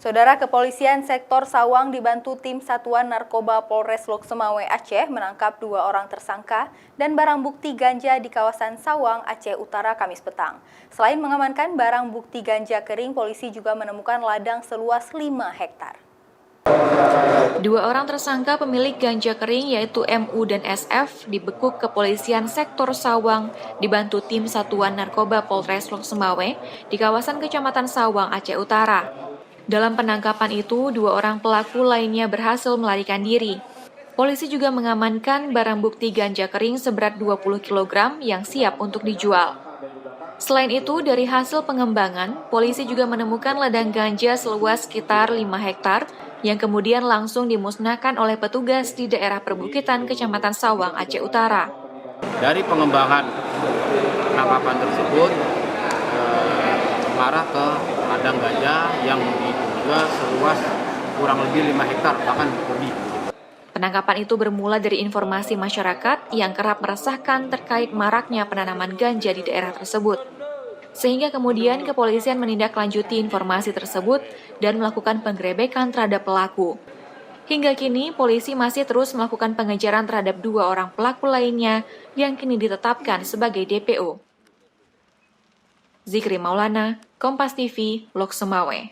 Saudara, Kepolisian Sektor Sawang dibantu tim Satuan Narkoba Polres Lok Semawe Aceh menangkap 2 orang tersangka dan barang bukti ganja di kawasan Sawang, Aceh Utara Kamis petang. Selain mengamankan barang bukti ganja kering, polisi juga menemukan ladang seluas 5 hektar. 2 orang tersangka pemilik ganja kering yaitu MU dan SF dibekuk Kepolisian Sektor Sawang dibantu tim Satuan Narkoba Polres Lok Semawe di kawasan Kecamatan Sawang, Aceh Utara. Dalam penangkapan itu, 2 orang pelaku lainnya berhasil melarikan diri. Polisi juga mengamankan barang bukti ganja kering seberat 20 kg yang siap untuk dijual. Selain itu, dari hasil pengembangan, polisi juga menemukan ladang ganja seluas sekitar 5 hektar yang kemudian langsung dimusnahkan oleh petugas di daerah perbukitan Kecamatan Sawang, Aceh Utara. Dari pengembangan penangkapan tersebut, mengarah ke ladang ganja yang diduga seluas kurang lebih 5 hektar, bahkan lebih. Penangkapan itu bermula dari informasi masyarakat yang kerap meresahkan terkait maraknya penanaman ganja di daerah tersebut. Sehingga kemudian kepolisian menindaklanjuti informasi tersebut dan melakukan penggerebekan terhadap pelaku. Hingga kini, polisi masih terus melakukan pengejaran terhadap 2 orang pelaku lainnya yang kini ditetapkan sebagai DPO. Zikri Maulana, Kompas TV, Lok Semawe.